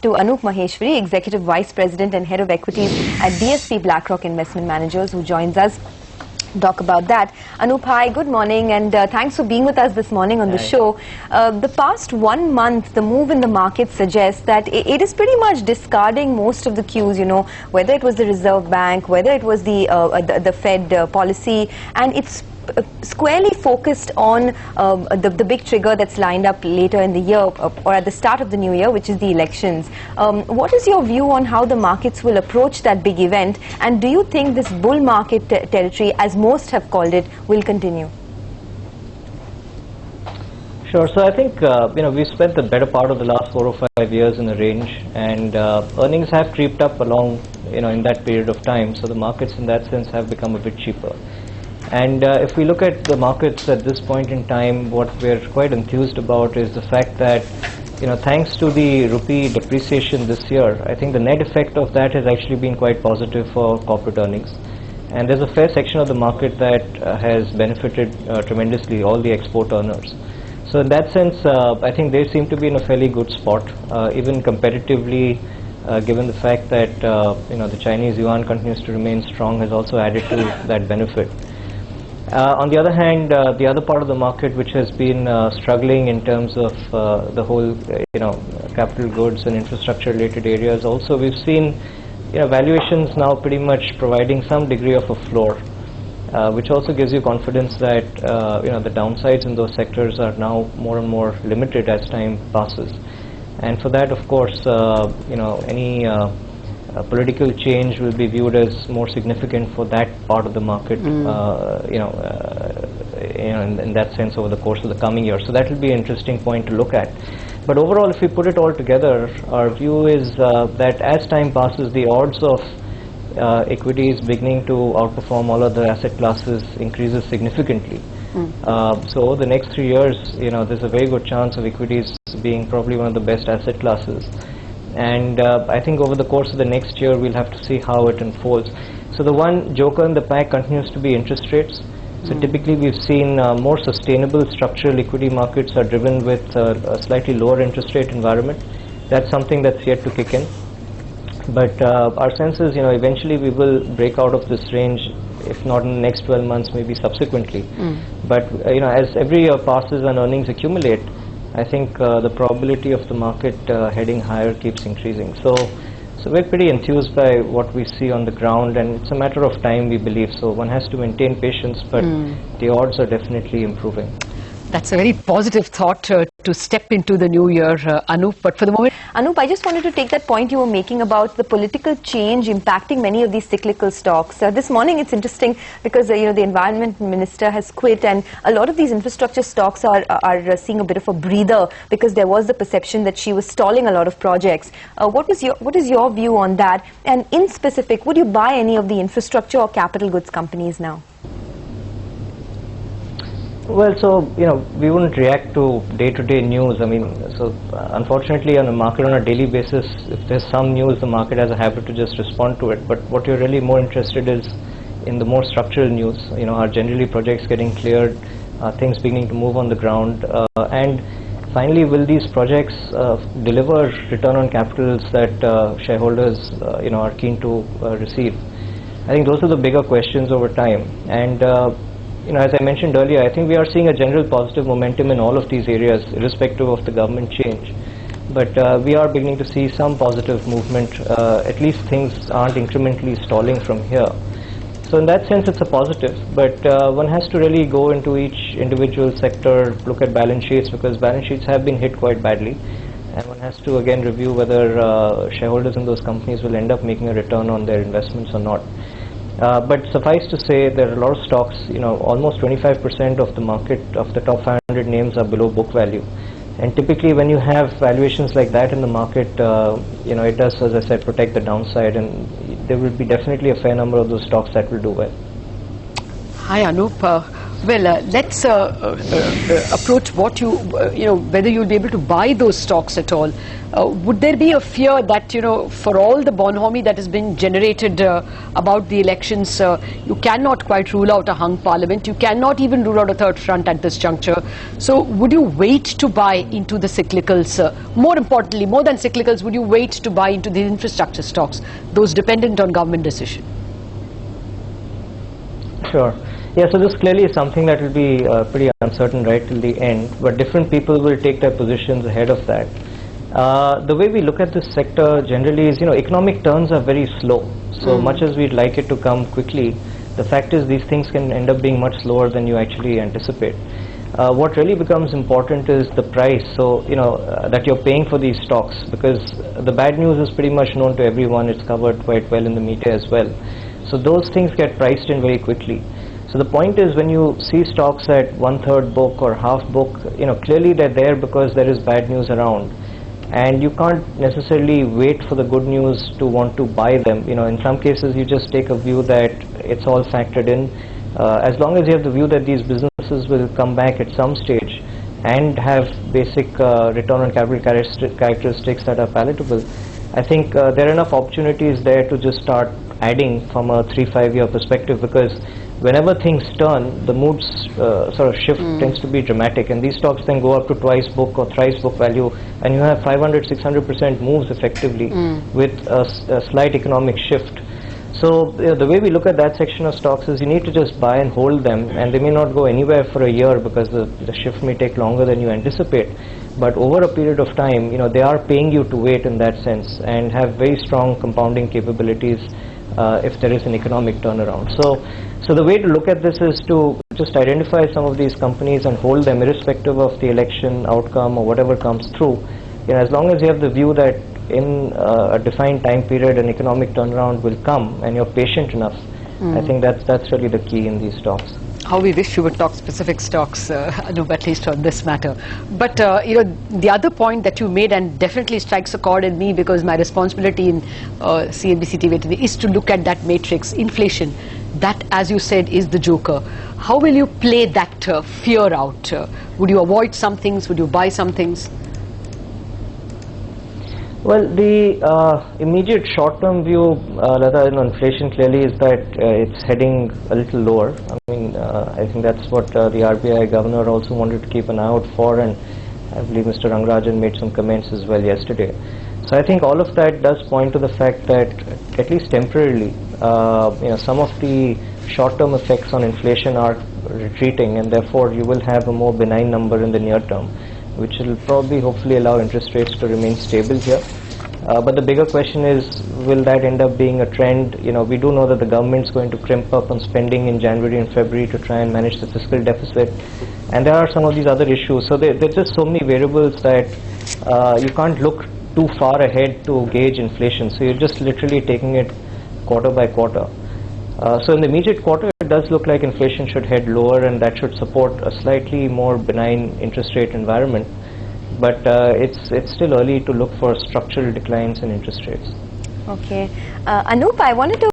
to Anup Maheshwari, Executive Vice President and Head of Equities at DSP BlackRock Investment Managers, who joins us to talk about that. Anup, hi, good morning, and thanks for being with us this morning on the show. The past 1 month, the move in the market suggests that it is pretty much discarding most of the cues, you know, whether it was the Reserve Bank, whether it was the Fed policy, and it's squarely focused on the big trigger that's lined up later in the year or at the start of the new year, which is the elections. What is your view on how the markets will approach that big event, and do you think this bull market territory, as most have called it, will continue? Sure. So I think we spent the better part of the last 4 or 5 years in a range, and earnings have creeped up along in that period of time. So the markets in that sense have become a bit cheaper. And if we look at the markets at this point in time, what we're quite enthused about is the fact that, thanks to the rupee depreciation this year, I think the net effect of that has actually been quite positive for corporate earnings. And there's a fair section of the market that has benefited tremendously, all the export earners. So in that sense, I think they seem to be in a fairly good spot, even competitively, given the fact that, the Chinese yuan continues to remain strong, has also added to that benefit. On the other hand, the other part of the market which has been struggling in terms of the whole, capital goods and infrastructure related areas, also we've seen valuations now pretty much providing some degree of a floor, which also gives you confidence that the downsides in those sectors are now more and more limited as time passes. And for that, of course, any political change will be viewed as more significant for that part of the market, in that sense over the course of the coming year. So that will be an interesting point to look at. But overall, if we put it all together, our view is that as time passes, the odds of equities beginning to outperform all other asset classes increases significantly. So over the next 3 years, there's a very good chance of equities being probably one of the best asset classes. And I think over the course of the next year, we'll have to see how it unfolds. So the one joker in the pack continues to be interest rates. So typically we've seen more sustainable structural equity markets are driven with a slightly lower interest rate environment. That's something that's yet to kick in. But our sense is, eventually we will break out of this range, if not in the next 12 months, maybe subsequently. But as every year passes and earnings accumulate, I think the probability of the market heading higher keeps increasing. So we're pretty enthused by what we see on the ground, and it's a matter of time, we believe. So one has to maintain patience, but the odds are definitely improving. That's a very positive thought to step into the new year, Anup. But for the moment, Anup, I just wanted to take that point you were making about the political change impacting many of these cyclical stocks. This morning it's interesting because the environment minister has quit, and a lot of these infrastructure stocks are seeing a bit of a breather because there was the perception that she was stalling a lot of projects. What is your view on that? And in specific, would you buy any of the infrastructure or capital goods companies now? Well, so, we wouldn't react to day-to-day news. I mean, so unfortunately on the market on a daily basis, if there's some news, the market has a habit to just respond to it. But what you're really more interested is in the more structural news. Are generally projects getting cleared, things beginning to move on the ground, and finally, will these projects deliver return on capitals that shareholders, are keen to receive? I think those are the bigger questions over time. And as I mentioned earlier, I think we are seeing a general positive momentum in all of these areas, irrespective of the government change. But we are beginning to see some positive movement. At least things aren't incrementally stalling from here. So in that sense, it's a positive. But one has to really go into each individual sector, look at balance sheets, because balance sheets have been hit quite badly. And one has to again review whether shareholders in those companies will end up making a return on their investments or not. But suffice to say, there are a lot of stocks, almost 25% of the market, of the top 500 names are below book value. And typically when you have valuations like that in the market, it does, as I said, protect the downside, and there will be definitely a fair number of those stocks that will do well. Hi Anup. Well, let's approach what whether you'll be able to buy those stocks at all. Would there be a fear that, for all the bonhomie that has been generated about the elections, you cannot quite rule out a hung parliament, you cannot even rule out a third front at this juncture. So would you wait to buy into the cyclicals? More importantly, more than cyclicals, would you wait to buy into the infrastructure stocks, those dependent on government decision? Sure. Yeah, so this clearly is something that will be pretty uncertain right till the end, but different people will take their positions ahead of that. The way we look at this sector generally is, economic turns are very slow. So much as we'd like it to come quickly, the fact is these things can end up being much slower than you actually anticipate. What really becomes important is the price, so that you're paying for these stocks, because the bad news is pretty much known to everyone. It's covered quite well in the media as well. So those things get priced in very quickly. So the point is, when you see stocks at 1/3 book or half book, clearly they're there because there is bad news around, and you can't necessarily wait for the good news to want to buy them. In some cases you just take a view that it's all factored in. As long as you have the view that these businesses will come back at some stage and have basic return on capital characteristics that are palatable, I think there are enough opportunities there to just start adding from a 3-5 year perspective, because whenever things turn, the moods sort of shift tends to be dramatic, and these stocks then go up to twice book or thrice book value, and you have 500-600% moves effectively with a slight economic shift. So the way we look at that section of stocks is you need to just buy and hold them, and they may not go anywhere for a year because the shift may take longer than you anticipate. But over a period of time, they are paying you to wait in that sense and have very strong compounding capabilities if there is an economic turnaround. So the way to look at this is to just identify some of these companies and hold them irrespective of the election outcome or whatever comes through. As long as you have the view that in a defined time period an economic turnaround will come and you're patient enough, I think that's really the key in these stocks. How we wish you would talk specific stocks, Anup, at least on this matter. But, the other point that you made, and definitely strikes a chord in me, because my responsibility in CNBC TV is to look at that matrix, inflation. That, as you said, is the joker. How will you play that fear out? Would you avoid some things? Would you buy some things? Well, the immediate short-term view, Lata, inflation clearly is that it's heading a little lower. I think that's what the RBI governor also wanted to keep an eye out for, and I believe Mr. Rangarajan made some comments as well yesterday. So I think all of that does point to the fact that, at least temporarily, some of the short-term effects on inflation are retreating, and therefore you will have a more benign number in the near term, which will probably hopefully allow interest rates to remain stable here. But the bigger question is, will that end up being a trend? We do know that the government is going to crimp up on spending in January and February to try and manage the fiscal deficit, and there are some of these other issues. So there are just so many variables that you can't look too far ahead to gauge inflation. So you're just literally taking it quarter by quarter. So in the immediate quarter, it does look like inflation should head lower, and that should support a slightly more benign interest rate environment. But it's still early to look for structural declines in interest rates. Okay. Anup, I wanted to